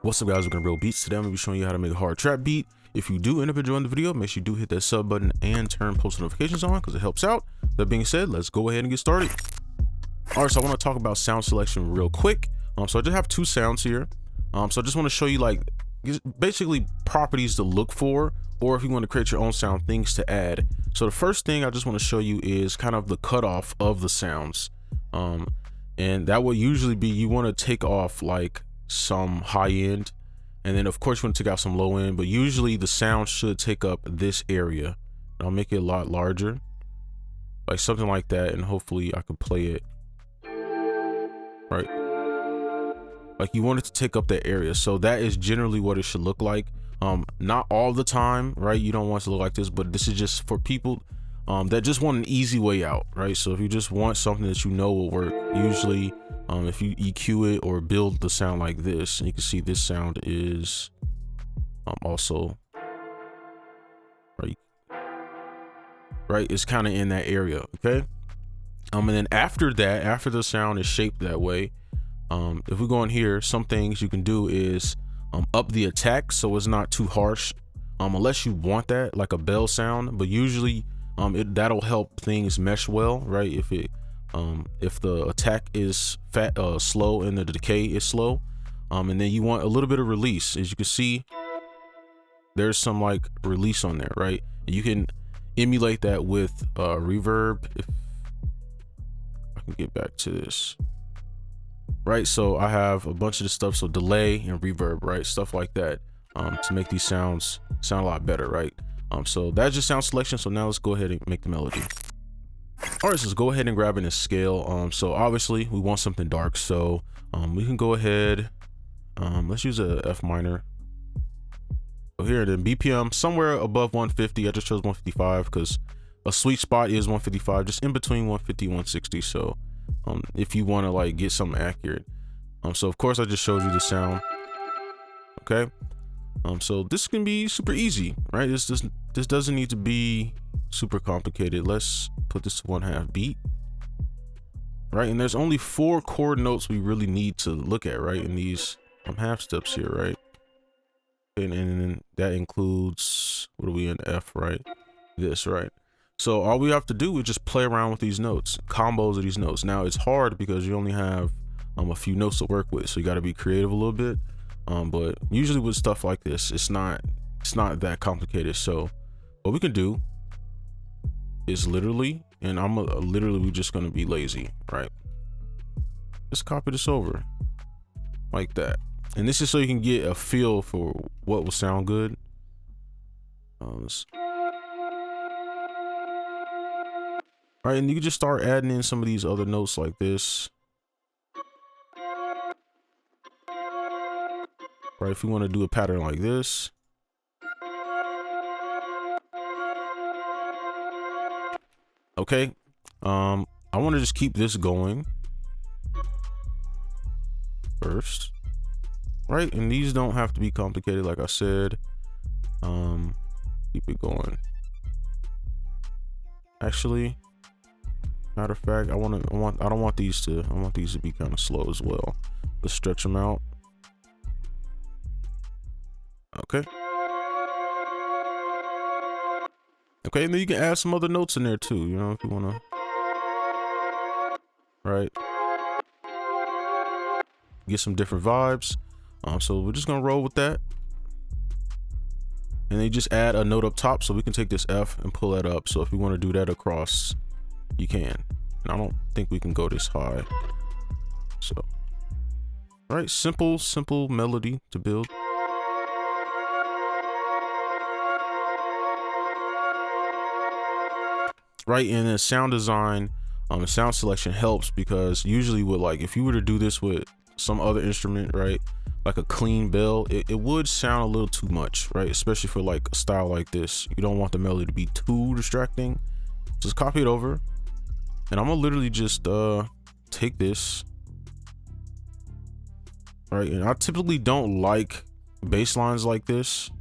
What's up, guys? We're gonna brobeatz. Today I'm gonna be showing you how to make a hard trap beat. If you do end up enjoying the video, make sure you do hit that sub button and turn post notifications on because it helps out. That being said, let's go ahead and get started. All right, so I want to talk about sound selection real quick. So I just have two sounds here. So I just want to show you like basically properties to look for, or if you want to create your own sound, things to add. So the first thing I just want to show you is kind of the cutoff of the sounds. And that would usually be, you want to take off like some high end, and then of course you want to take out some low end, but usually the sound should take up this area. I'll make it a lot larger, like something like that, and hopefully I can play it right. Like you want it to take up that area, so that is generally what it should look like. Not all the time, right? You don't want it to look like this, but this is just for people that just want an easy way out, right? So if you just want something that you know will work, usually if you EQ it or build the sound like this, and you can see this sound is also right, it's kind of in that area, okay? And then after that, after the sound is shaped that way, if we go in here, some things you can do is up the attack so it's not too harsh, unless you want that like a bell sound, but usually that'll help things mesh well, right? If the attack is slow and the decay is slow, and then you want a little bit of release. As you can see, there's some like release on there, right? And you can emulate that with reverb. If I can get back to this, right? So I have a bunch of this stuff, so delay and reverb, right? Stuff like that, to make these sounds sound a lot better, right? So that's just sound selection. So now let's go ahead and make the melody. All right, so let's go ahead and grab in a scale. So obviously we want something dark, so we can go ahead, let's use a F minor. So here, then BPM somewhere above 150. I just chose 155 because a sweet spot is 155, just in between 150 and 160. So if you want to like get something accurate, so of course I just showed you the sound, okay? So this can be super easy, right? This doesn't need to be super complicated. Let's put this to 1/2 beat, right? And there's only 4 chord notes we really need to look at, right? In these half steps here, right? And that includes, what are we in, F, right? This, right? So all we have to do is just play around with these notes, combos of these notes. Now it's hard because you only have a few notes to work with, so you got to be creative a little bit. But usually with stuff like this, it's not that complicated. So what we can do is literally, and we're just gonna be lazy, right? Just copy this over like that, and this is so you can get a feel for what will sound good. All right, and you can just start adding in some of these other notes like this, right? If you want to do a pattern like this, okay. I want to just keep this going first, right? And these don't have to be complicated, like I said. Keep it going. Actually, matter of fact, I don't want these to be kind of slow as well. Let's stretch them out. Okay. Okay, and then you can add some other notes in there too, you know, if you want to, right? Get some different vibes. So we're just gonna roll with that, and then you just add a note up top, so we can take this F and pull that up. So if you want to do that across, you can. And I don't think we can go this high. So, all right, simple melody to build. Right, and then sound design, sound selection helps because usually with like, if you were to do this with some other instrument, right, like a clean bell, it would sound a little too much, right? Especially for like a style like this. You don't want the melody to be too distracting. Just copy it over, and I'm gonna literally just take this, right? And I typically don't like bass lines like this.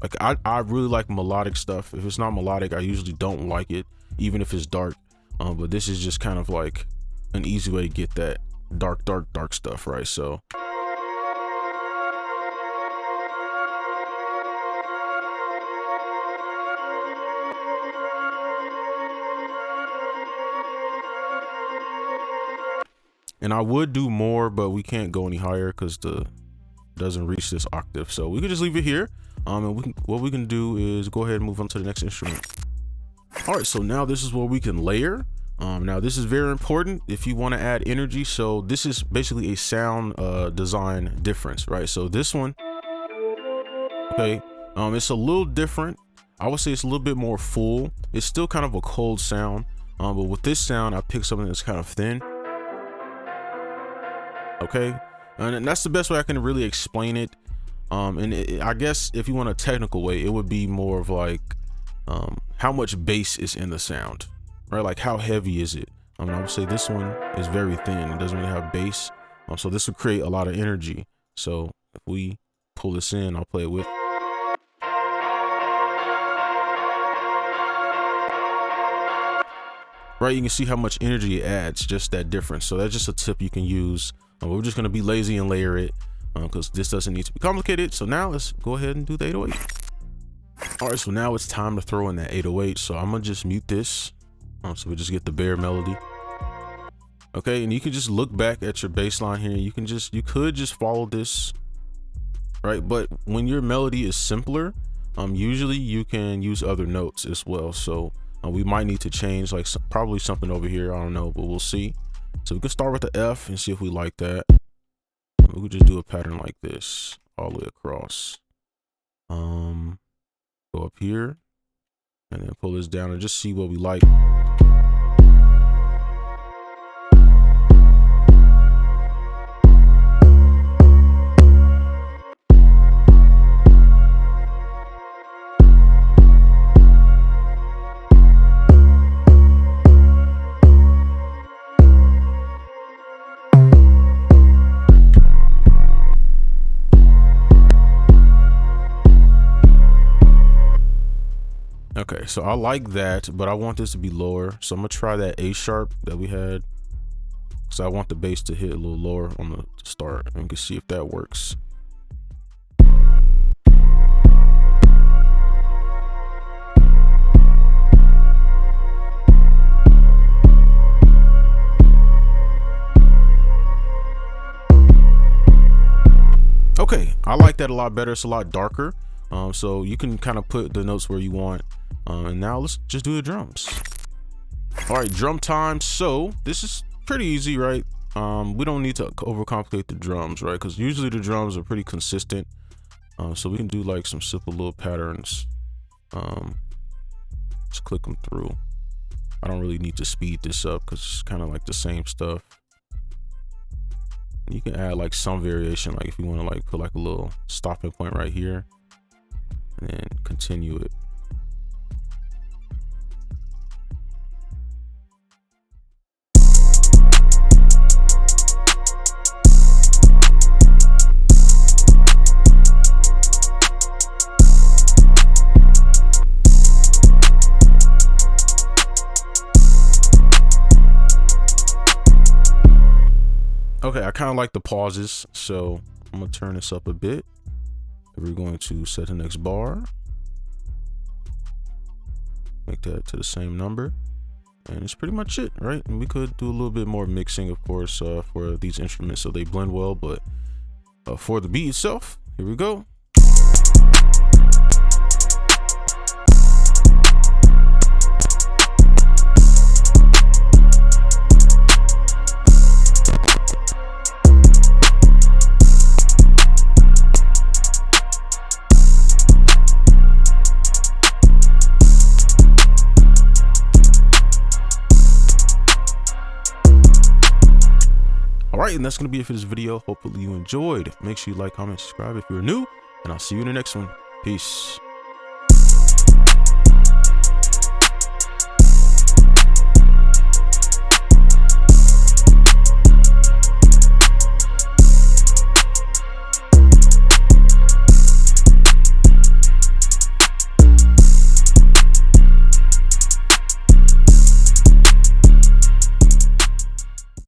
Like I really like melodic stuff. If it's not melodic, I usually don't like it, even if it's dark. But this is just kind of like an easy way to get that dark stuff, right? So And I would do more, but we can't go any higher because the doesn't reach this octave. So we could just leave it here. And what we can do is go ahead and move on to the next instrument. All right, so now this is where we can layer. Now this is very important if you want to add energy. So this is basically a sound design difference, right? So this one, okay, it's a little different. I would say it's a little bit more full. It's still kind of a cold sound, but with this sound, I picked something that's kind of thin. Okay, and that's the best way I can really explain it. I guess if you want a technical way, it would be more of like how much bass is in the sound, right? Like how heavy is it? I would say this one is very thin. It doesn't really have bass, so this would create a lot of energy. So if we pull this in, I'll play it with. Right, you can see how much energy it adds, just that difference. So that's just a tip you can use. We're just gonna be lazy and layer it because this doesn't need to be complicated. So now let's go ahead and do the 808. All right, so now it's time to throw in that 808. So I'm gonna just mute this. So we just get the bare melody. Okay, and you can just look back at your bass line here. You could just follow this, right? But when your melody is simpler, usually you can use other notes as well. So we might need to change like probably something over here. I don't know, but we'll see. So we can start with the F and see if we like that. We could just do a pattern like this all the way across. Go up here and then pull this down and just see what we like. Okay, so I like that, but I want this to be lower. So I'm gonna try that A sharp that we had. So I want the bass to hit a little lower on the start, and we can see if that works. Okay, I like that a lot better. It's a lot darker. So you can kind of put the notes where you want. And now let's just do the drums. All right, drum time. So this is pretty easy, right? We don't need to overcomplicate the drums, right? Because usually the drums are pretty consistent. So we can do like some simple little patterns. Just click them through. I don't really need to speed this up because it's kind of like the same stuff. You can add like some variation, like if you want to like put like a little stopping point right here and then continue it. Okay, I kind of like the pauses, so I'm gonna turn this up a bit. We're going to set the next bar, make that to the same number, and it's pretty much it, right? And we could do a little bit more mixing, of course, for these instruments so they blend well, but for the beat itself, here we go. All right, and that's gonna be it for this video. Hopefully you enjoyed. Make sure you like, comment, subscribe if you're new, and I'll see you in the next one. Peace.